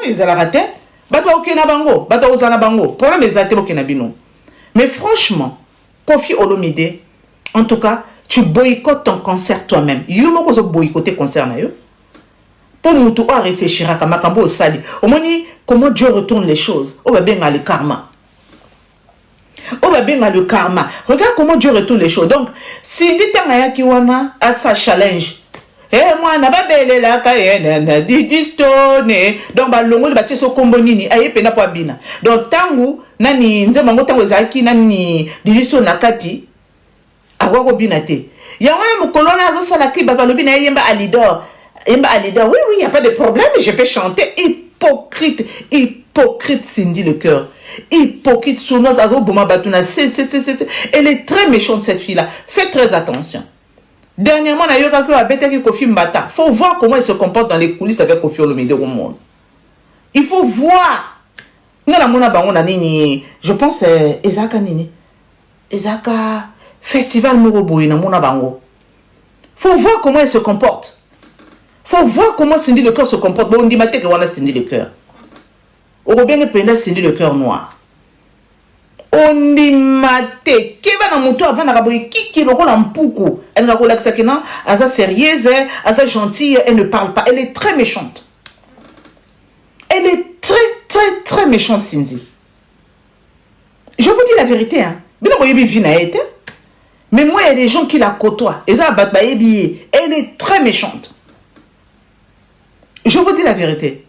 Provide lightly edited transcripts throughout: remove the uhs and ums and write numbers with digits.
ils ont raté. Bato okena bango, bato ozana bango. Problème est zate okena bino. Mais franchement, Kofi Olomide, en tout cas, tu boycottes ton concert toi-même. Yo moko zo boycotter concert na yo. Pour nous tout réfléchir à Kamakambo au sali. Au moins comment Dieu retourne les choses. Oh ben le karma. Oh ben le karma. Regarde comment Dieu retourne les choses. Donc, si l'itangaya qui wana a sa challenge. Eh moi na ba bele la ka yena di stone. Donc ba longo ba tieso kombo nini aye pena po abina. Donc tangu nani nzema ngo tangu zaki nani di stone nakati. Awa ko binate. Ya wana mukolona zo sala ki baba lobi na yemba alidor. Yemba alidor. Oui oui, il y a pas de problème, je peux chanter. Hypocrite, hypocrite Cindy le cœur. Hypocrite sournoise azo boma batuna. Elle est très méchante cette fille là. Faites très attention. Dernièrement, il y a Kofi Mbata. Il faut voir comment il se comporte dans les coulisses avec Kofi Olomide au monde. Il faut voir. Je pense Ezaka Nini. Ezaka Festival Moroboy na Mona Bango. Il faut voir comment il se comporte. Il faut voir comment Cindy le cœur se comporte. Bon, on dit que on a Cindy le cœur. On bien que Cindy le cœur noir. On dit maté keba na moto avant na kaboy kiki loko na mpuku elle na ko lakisa kena aza sérieuse aza gentille, elle ne parle pas, elle est très méchante, elle est très méchante Cindy. Je vous dis la vérité hein, bino boyebi vina été mais moi il y a des gens qui la côtoient et ça bat bayebi, elle est très méchante. Je vous dis la vérité.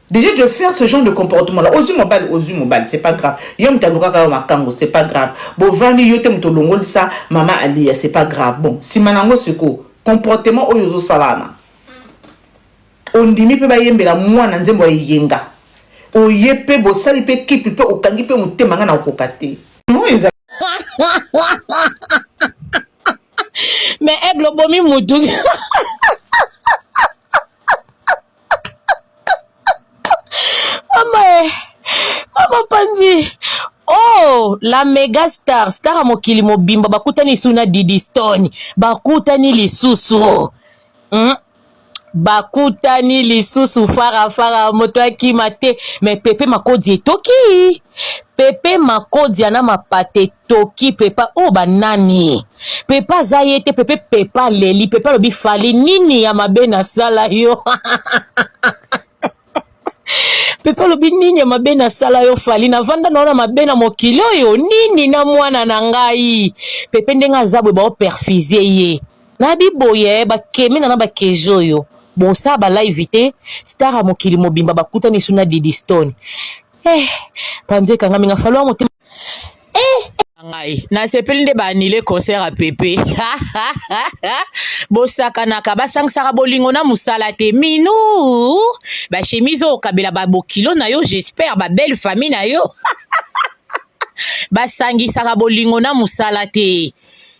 Déjà de faire ce genre de comportement là, ozu mobile, c'est pas grave. Yom taluka ka makango, c'est pas grave. Bon vani yote mtolongol ça, mama alia, c'est pas grave. Bon, si manango seko, comportement oyozo salama. Ondimi pe ba yembela mwana nzembo yenga. Oyepe bo sali pe kipi pe okangi pe mutemanga na okokate. Non eza. Mais aigle bomi mutu. Maman Panzi. Oh, la méga star à mokili mobimba bakutani suna Didi Stone. Bakutani lisusu. Bakutani lisusu fara moto akimate mais Pepe Makodi toki. Pepe Makodi ana mapate toki pepa oh banani. Pepa zayete pepa leli pepa lobi fali nini ya mabena sala yo. Pepa lobi nini ya mabena sala yo fali na vanda naona mabena mokili oyo nini na mwana na ngai. Pepe ndenga zabwe ba perfizie ye. Na biboye ba kemina na ba kejo yo. Bon ça ba live te star a mokili mobimba bakuta ni suna Didi Stone. Panze kanga minga falwa motema. Ngai na sepeli nde ba annulé concert à Pepe. Bosaka na kabasanga bolingo na musala te minu. Ba chemise o kabela ba bokilo na yo, j'espère ba belle famille na yo. Basangi saka bolingo na musala te.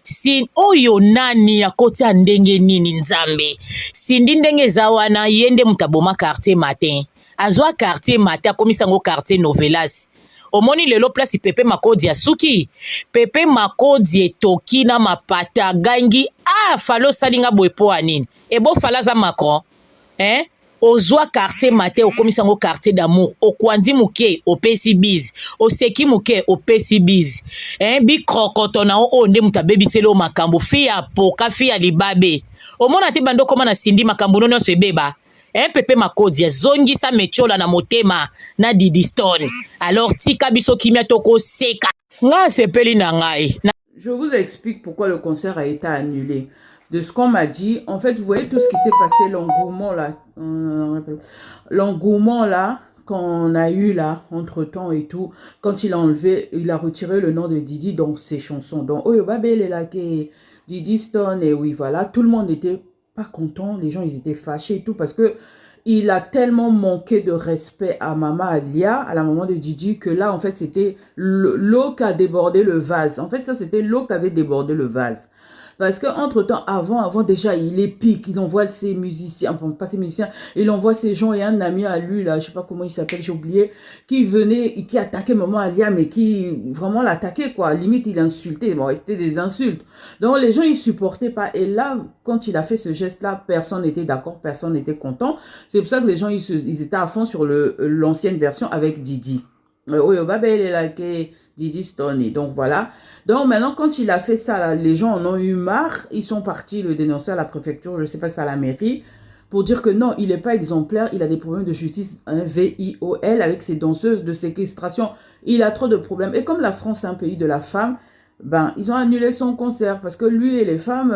Sin oyo nani ya koti ya ndenge nini nzambe. Sindi ndenge zawana yende mutaboma quartier matin. Azwa quartier matin komisango quartier Novelas. Omoni lelo place Pepe Makodi ya suki. Pepe Makodi etoki na mapata gangi. Falo salinga boepo anini. Ebo falaza Macron. Ozwa quartier matin okomisango quartier d'amour. Okwandi muke opesi biz. Oseki muke opesi biz. Bi krokotona o nde mutabebi selo makambo. Fia poka fia libabe. Omona te bando koma na Cindy makambo nono sebeba. Pepe Makodi zongi sa mechola na motema na Didi Stone. Alors tika biso kimia toko seka. Nga sepeli na ngai. Je vous explique pourquoi le concert a été annulé. De ce qu'on m'a dit, en fait, vous voyez tout ce qui s'est passé, l'engouement là, qu'on a eu là, entre-temps et tout, quand il a retiré le nom de Didi dans ses chansons. Donc, Oyo Babel est là, Didi Stone, et oui, voilà, tout le monde n'était pas content, les gens, ils étaient fâchés et tout, parce que il a tellement manqué de respect à Mama Alia, à la maman de Didi, que là, en fait, c'était l'eau qui a débordé le vase. En fait, ça, c'était l'eau qui avait débordé le vase. Parce qu'entre-temps, avant déjà, il les pique, il envoie ses musiciens, bon, pas ses musiciens, il envoie ses gens et un ami à lui, là, je sais pas comment il s'appelle, j'ai oublié, qui venait, qui attaquait Maman Alia, mais qui vraiment l'attaquait, quoi. Limite, il insultait, bon, c'était des insultes. Donc, les gens, ils supportaient pas. Et là, quand il a fait ce geste-là, personne n'était d'accord, personne n'était content. C'est pour ça que les gens, ils étaient à fond sur l'ancienne version avec Didi. Oui, Babel est là, Didi Stone. Donc voilà. Donc maintenant, quand il a fait ça, là, les gens en ont eu marre. Ils sont partis le dénoncer à la préfecture, je ne sais pas si c'est à la mairie, pour dire que non, il n'est pas exemplaire. Il a des problèmes de justice, un VIOL, avec ses danseuses de séquestration. Il a trop de problèmes. Et comme la France est un pays de la femme, ben, ils ont annulé son concert parce que lui et les femmes,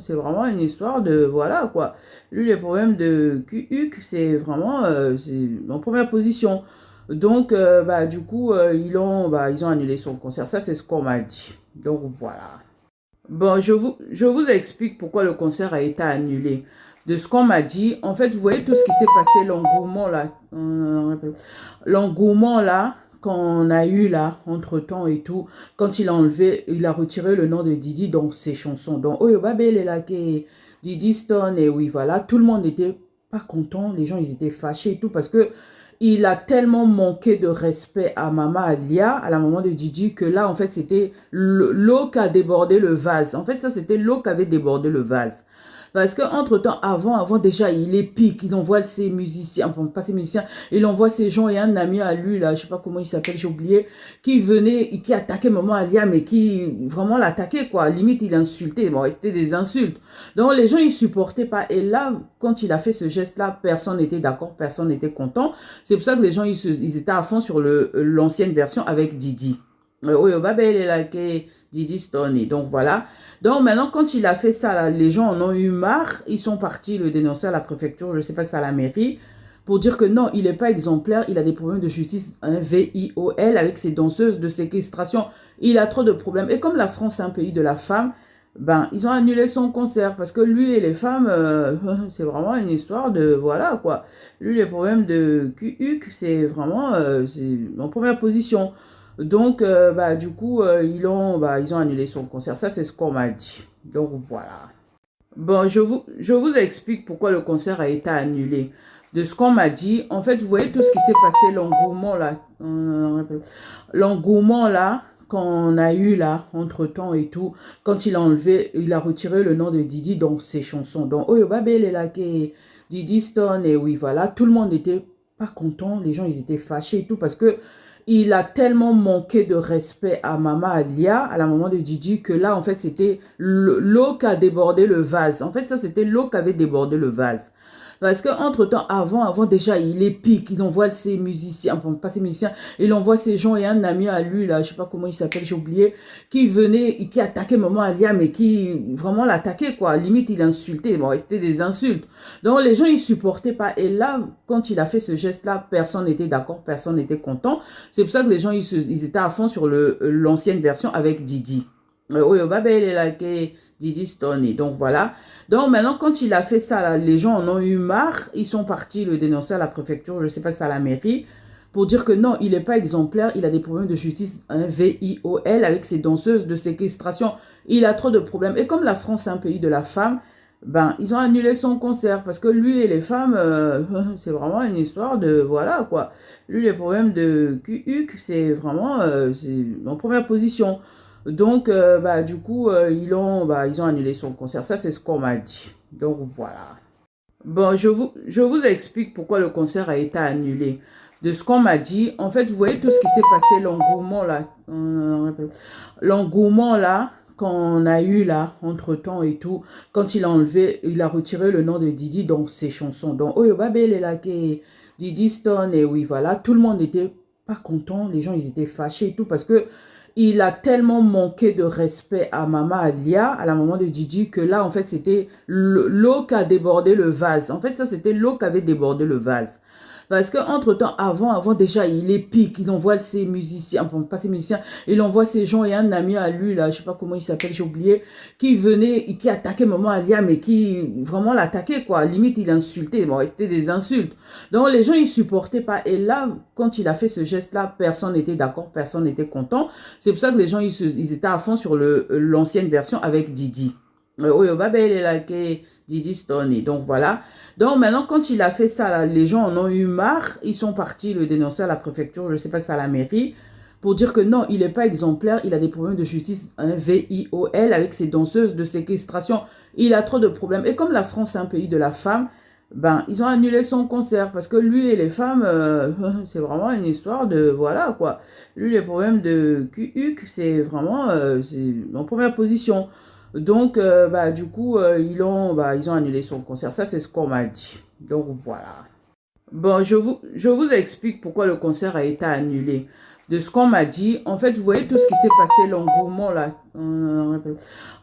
c'est vraiment une histoire de, voilà quoi. Lui, les problèmes de QUC, c'est vraiment, c'est en première position. Donc, bah, du coup, ils ont annulé son concert. Ça, c'est ce qu'on m'a dit. Donc, voilà. Bon, je vous explique pourquoi le concert a été annulé. De ce qu'on m'a dit, en fait, vous voyez tout ce qui s'est passé, l'engouement là, qu'on a eu là, entre-temps et tout, quand il a retiré le nom de Didi dans ses chansons. Donc, Oyo Babel est là, Didi Stone, et oui, voilà, tout le monde n'était pas content, les gens, ils étaient fâchés et tout, parce que il a tellement manqué de respect à Maman Alia, à la maman de Didi, que là, en fait, c'était l'eau qui a débordé le vase. En fait, ça, c'était l'eau qui avait débordé le vase. Parce qu'entre-temps, avant déjà, il les pique, il envoie ses musiciens, bon, pas ses musiciens, il envoie ses gens et un ami à lui, là, je sais pas comment il s'appelle, j'ai oublié, qui venait, qui attaquait Maman Alia, mais qui vraiment l'attaquait, quoi. Limite, il insultait, bon, c'était des insultes. Donc, les gens, ils supportaient pas. Et là, quand il a fait ce geste-là, personne n'était d'accord, personne n'était content. C'est pour ça que les gens, ils étaient à fond sur l'ancienne version avec Didi. Oui, Babel est là, Didi Stone. Donc voilà. Donc maintenant, quand il a fait ça, là, les gens en ont eu marre. Ils sont partis le dénoncer à la préfecture, je ne sais pas si c'est à la mairie, pour dire que non, il n'est pas exemplaire. Il a des problèmes de justice, un VIOL, avec ses danseuses de séquestration. Il a trop de problèmes. Et comme la France est un pays de la femme, ben, ils ont annulé son concert parce que lui et les femmes, c'est vraiment une histoire de, voilà quoi. Lui, les problèmes de QUC, c'est vraiment, c'est en première position. Donc, bah, du coup, ils ont annulé son concert. Ça, c'est ce qu'on m'a dit. Donc, voilà. Bon, je vous explique pourquoi le concert a été annulé. De ce qu'on m'a dit, en fait, vous voyez tout ce qui s'est passé, l'engouement là, qu'on a eu là, entre-temps et tout, quand il a retiré le nom de Didi dans ses chansons. Donc, Oyo Babel est là, Didi Stone, et oui, voilà, tout le monde n'était pas content, les gens, ils étaient fâchés et tout, parce que il a tellement manqué de respect à Maman Alia, à la maman de Didi, que là, en fait, c'était l'eau qui a débordé le vase. En fait, ça, c'était l'eau qui avait débordé le vase. Parce qu'entre-temps, avant déjà, il les pique, il envoie ses musiciens, bon, pas ses musiciens, il envoie ses gens et un ami à lui, là, je sais pas comment il s'appelle, j'ai oublié, qui venait, qui attaquait Maman Alia, mais qui vraiment l'attaquait, quoi. Limite, il insultait, bon, c'était des insultes. Donc, les gens, ils supportaient pas. Et là, quand il a fait ce geste-là, personne n'était d'accord, personne n'était content. C'est pour ça que les gens, ils étaient à fond sur l'ancienne version avec Didi. Oui, Babel est là, Didi Stone. Donc voilà. Donc maintenant, quand il a fait ça, là, les gens en ont eu marre. Ils sont partis le dénoncer à la préfecture, je ne sais pas si c'est à la mairie, pour dire que non, il n'est pas exemplaire. Il a des problèmes de justice, un VIOL, avec ses danseuses de séquestration. Il a trop de problèmes. Et comme la France est un pays de la femme, ben, ils ont annulé son concert parce que lui et les femmes, c'est vraiment une histoire de, voilà quoi. Lui, les problèmes de QUC, c'est vraiment, c'est en première position. Donc, bah, du coup, ils ont annulé son concert. Ça, c'est ce qu'on m'a dit. Donc, voilà. Bon, je vous explique pourquoi le concert a été annulé. De ce qu'on m'a dit, en fait, vous voyez tout ce qui s'est passé, l'engouement là, qu'on a eu là, entre-temps et tout, quand il a retiré le nom de Didi dans ses chansons. Donc, Oyo Babel est là, Didi Stone, et oui, voilà, tout le monde n'était pas content, les gens, ils étaient fâchés et tout, parce que il a tellement manqué de respect à Maman Alia, à la maman de Didi, que là, en fait, c'était l'eau qui a débordé le vase. En fait, ça, c'était l'eau qui avait débordé le vase. Parce qu'entre-temps, avant déjà, il les pique, il envoie ses musiciens, bon, pas ses musiciens, il envoie ses gens et un ami à lui, là, je sais pas comment il s'appelle, j'ai oublié, qui venait, qui attaquait Maman Alia, mais qui vraiment l'attaquait, quoi. Limite, il insultait, bon, c'était des insultes. Donc, les gens, ils supportaient pas. Et là, quand il a fait ce geste-là, personne n'était d'accord, personne n'était content. C'est pour ça que les gens, ils étaient à fond sur l'ancienne version avec Didi. Oui, Babel est là, Didi Stone. Donc voilà. Donc maintenant, quand il a fait ça, là, les gens en ont eu marre. Ils sont partis le dénoncer à la préfecture, je ne sais pas si à la mairie, pour dire que non, il n'est pas exemplaire. Il a des problèmes de justice, un VIOL, avec ses danseuses de séquestration. Il a trop de problèmes. Et comme la France est un pays de la femme, ben, ils ont annulé son concert parce que lui et les femmes, c'est vraiment une histoire de, voilà, quoi. Lui, les problèmes de QUC, c'est vraiment, c'est en première position. Donc, bah, du coup, ils ont annulé son concert. Ça, c'est ce qu'on m'a dit. Donc, voilà. Bon, je vous explique pourquoi le concert a été annulé. De ce qu'on m'a dit, en fait, vous voyez tout ce qui s'est passé,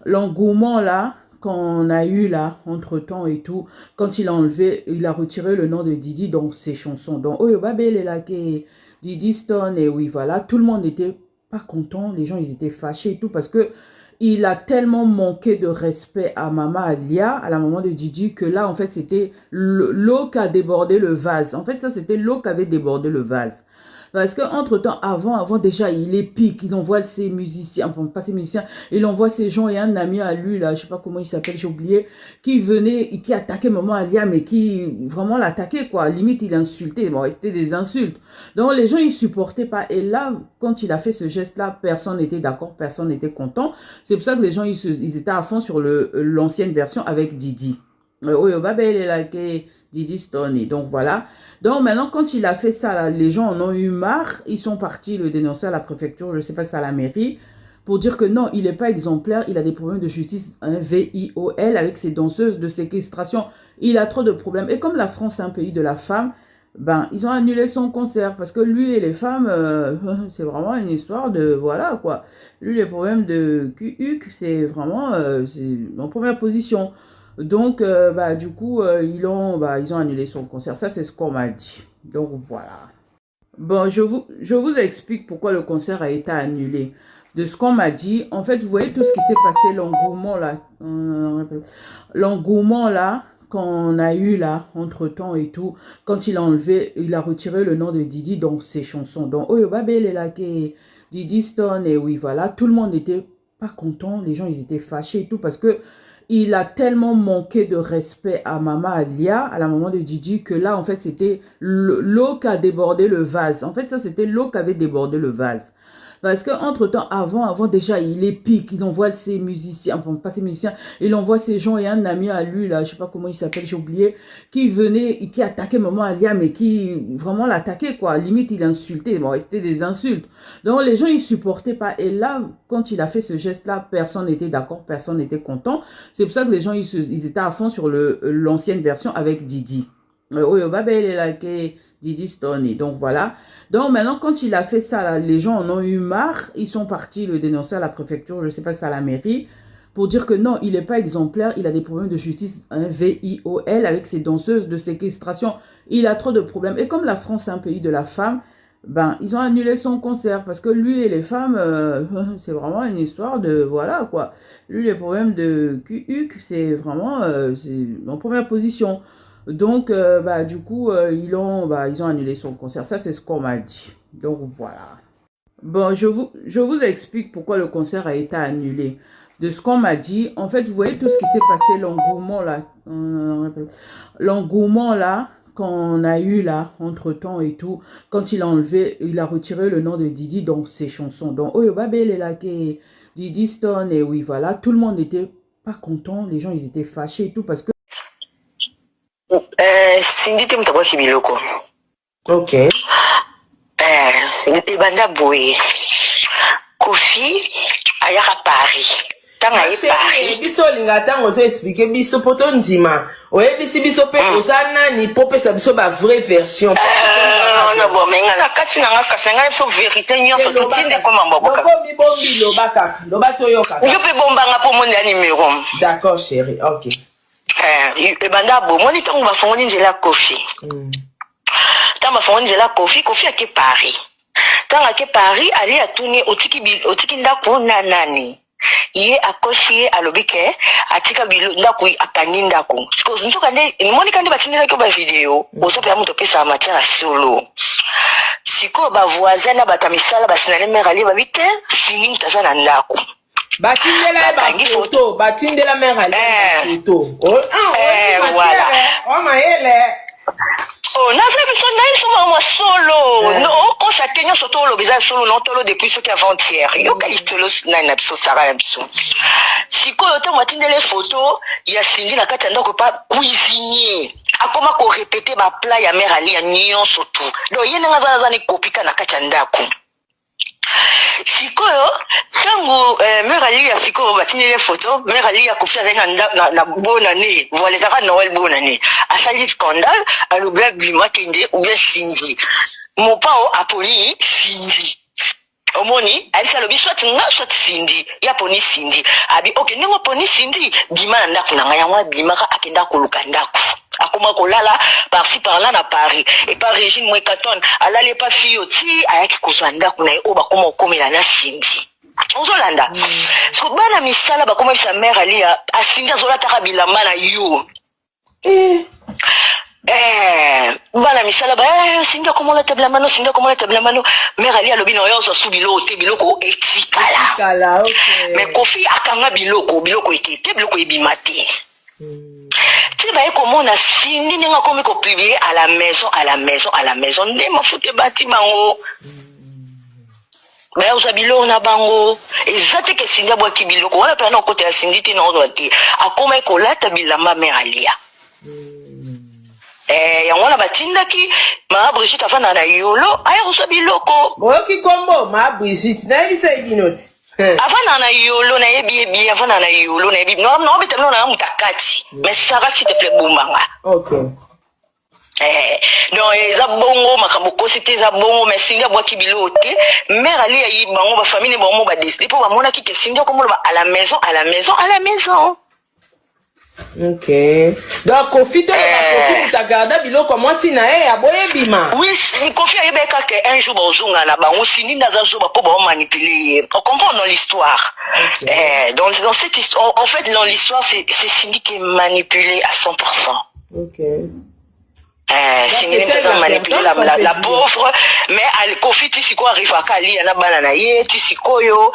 l'engouement là, qu'on a eu là, entre-temps et tout, quand il a retiré le nom de Didi dans ses chansons. Donc, Oyo Babel est là, Didi Stone, et oui, voilà, tout le monde n'était pas content, les gens, ils étaient fâchés et tout, parce que il a tellement manqué de respect à Maman Alia, à la maman de Didi, que là, en fait, c'était l'eau qui a débordé le vase. En fait, ça, c'était l'eau qui avait débordé le vase. Parce qu'entre-temps, avant déjà, il les pique, il envoie ses musiciens, bon, pas ses musiciens, il envoie ses gens et un ami à lui, là, je sais pas comment il s'appelle, j'ai oublié, qui venait, qui attaquait Maman Alia, mais qui vraiment l'attaquait, quoi. Limite, il insultait, bon, c'était des insultes. Donc, les gens, ils supportaient pas. Et là, quand il a fait ce geste-là, personne n'était d'accord, personne n'était content. C'est pour ça que les gens, ils étaient à fond sur l'ancienne version avec Didi. Oui, Babel est là, Didi Stone. Donc voilà. Donc maintenant, quand il a fait ça, là, les gens en ont eu marre. Ils sont partis le dénoncer à la préfecture, je ne sais pas si à la mairie, pour dire que non, il n'est pas exemplaire. Il a des problèmes de justice, un VIOL, avec ses danseuses de séquestration. Il a trop de problèmes. Et comme la France est un pays de la femme, ben, ils ont annulé son concert parce que lui et les femmes, c'est vraiment une histoire de, voilà, quoi. Lui, les problèmes de QUC, c'est vraiment, c'est en première position. Donc, bah, du coup, ils ont annulé son concert. Ça, c'est ce qu'on m'a dit. Donc, voilà. Bon, je vous explique pourquoi le concert a été annulé. De ce qu'on m'a dit, en fait, vous voyez tout ce qui s'est passé, l'engouement là, qu'on a eu là, entre-temps et tout, quand il a retiré le nom de Didi dans ses chansons. Donc, Oyo Babel est là, Didi Stone, et oui, voilà, tout le monde n'était pas content, les gens, ils étaient fâchés et tout, parce que il a tellement manqué de respect à Maman Alia, à la maman de Didi, que là, en fait, c'était l'eau qui a débordé le vase. En fait, ça, c'était l'eau qui avait débordé le vase. Parce qu'entre-temps, avant déjà, il les pique, il envoie ses musiciens, bon, pas ses musiciens, il envoie ses gens et un ami à lui, là, je sais pas comment il s'appelle, j'ai oublié, qui venait, qui attaquait Maman Alia, mais qui vraiment l'attaquait, quoi. Limite, il insultait, bon, c'était des insultes. Donc, les gens, ils supportaient pas. Et là, quand il a fait ce geste-là, personne n'était d'accord, personne n'était content. C'est pour ça que les gens, ils étaient à fond sur l'ancienne version avec Didi. Oui, Babel est là, Didi Stone. Donc voilà. Donc maintenant, quand il a fait ça, là, les gens en ont eu marre. Ils sont partis le dénoncer à la préfecture, je ne sais pas si à la mairie, pour dire que non, il n'est pas exemplaire. Il a des problèmes de justice, un VIOL, avec ses danseuses de séquestration. Il a trop de problèmes. Et comme la France est un pays de la femme, ben, ils ont annulé son concert parce que lui et les femmes, c'est vraiment une histoire de, voilà, quoi. Lui, les problèmes de QUC, c'est vraiment, c'est en première position. Donc, bah, du coup, ils ont annulé son concert. Ça, c'est ce qu'on m'a dit. Donc, voilà. Bon, je vous explique pourquoi le concert a été annulé. De ce qu'on m'a dit, en fait, vous voyez tout ce qui s'est passé, l'engouement là, qu'on a eu là, entre-temps et tout, quand il a retiré le nom de Didi dans ses chansons. Donc, Oyo Babel est là, Didi Stone, et oui, voilà, tout le monde n'était pas content, les gens, ils étaient fâchés et tout, parce que Cindy te mtabwa kibiloko. Ok. Te banda boye. Kofi ayaka Paris. Tanga ye Paris. Biso linga tango zo expliquer biso poto ndima. Oye biso pe osana ni pope sa biso ba vraie version. Non bon menga na kati na nga kasenga so vérité nyonso totinde koma mboboka. Bomi bombi lobaka. Lobato yoka. Yo pe bombanga po monde ya numéro. D'accord chérie. OK. Banda bo moni tango bafongoli nzela Kofi. bafonzi la Kofi ake Paris. Tant ake Paris, ali atuni otiki ndako na nani. Ye akoshi alobike atika ndako akani ndako. Because ntoka nde monika nde batindela ko ba video. Osope ya muto pesa matière solo. Siko ba voisin na batamisala basinale mère ali babite sini mutazana ndako. Batindela ba photo, batindela mère ali photo. Voilà. Oh maele. Oh, na solo. No, quand ça tient sur le visage solo, non, tolo depuis ce qu'avant-hier. Yo, kaitolo, na biso, sara na biso. Si ko yote mwatinde les photos, ya Cindy na kati ndako pa cuisinier. Akoma ko répéter ba plat ya mère Ali ya nyon surtout. Donc yene ngaza za ni kopika na kati ndako. Sikoyo tangu mère Ali ya sikoyo batini les photos mère Ali ya Kofi azenga na bonne année voilà ça Noël bonne année a sali scandale a le blague bima kende ou bien Cindy mon pao apoli Cindy omoni ali salobi soit Cindy ya poni Cindy abi okay ningo poni Cindy bima na ndako na ngaya mwa bima ka akenda koluka ndako akoma kolala par-ci par-là na Paris et par régime moi katon alale pa fioti ayaki kozwa ndako na ye o bakoma okomela na Cindy ozolanda so bana misala bakoma bisa mère Ali a Cindy azolataka bilamba na yo bana misala ba Cindy akomona tabla mano Cindy akomona tabla mano mère Ali alobi na yo zo su biloko etikala mais Kofi akanga biloko ekete biloko ebimate tu vas comment on a signé n'enga comme qu'on publier à la maison ne ma foute bâtiment mais aux habilo on a bango exacte que Cindy boit qui bilo on a pas non côté à Cindy t'es non droit à comment qu'on la tabila ma mère Alia ya on a batinda ki ma Brigitte afana na yolo aya aux habilo ko boki kombo ma Brigitte na bisa ibinoti avant na yolo na yebi avant na yolo na yebi no betemno na mutakati mais ça va s'il te plaît bombanga OK donc eza bongo makambo ko c'était za bongo mais Cindy boit ki bilote mère Ali ayi bango ba famille bongo ba décider pour ba mona ki que Cindy comme à la maison OK donc Kofi ta garda biloko moi si na aboye bima oui Kofi ayebeka que un jour bozunga na bango Cindy na za jour ba po ba manipuler on comprend dans l'histoire dans cette histoire en fait dans l'histoire c'est Cindy qui est manipulée à 100%. OK Cindy est manipulée la pauvre mais Kofi tisiko arrive à Kali na bana na ye tisiko yo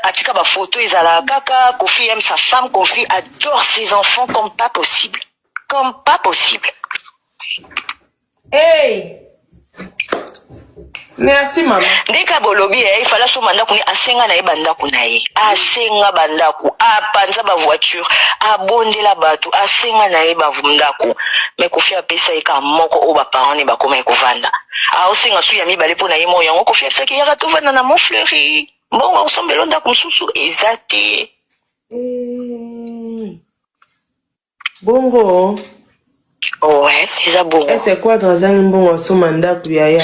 atika ba photo ezala kaka Kofi aime sa femme Kofi adore ses enfants comme pas possible hey merci maman ndeka bolobi il fallait so manda kuni asenga na ebanda kunaye asenga bandaku apanza ba voiture abondela batu asenga na eba vumndako mais Kofi apesa eka moko o ba parents ne bakoma ekovanda osenga su ya mibale pona ye moyo yango Kofi apesa ki yaka tovanda na Montfleury bongo osombelo ndako mususu ezate bongo ouais eza bongo c'est quoi dans un bongo somanda kuyaya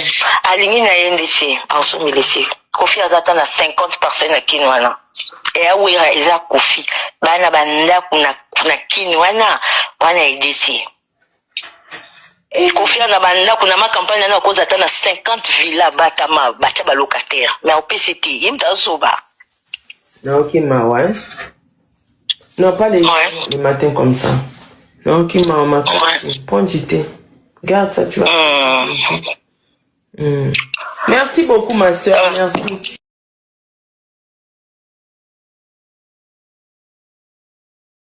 alingi na yende che asomile che Kofi azata na 50% na kinwana e awira eza Kofi bana banda kuna kinwana wana editi Kofi na banda kuna ma campagne na koza ta na 50 villas batama bacha ba locataire mais au PCT imta soba non OK mawa non pas les matins comme ça non OK mawa prends du thé garde ça tu vois merci beaucoup ma soeur merci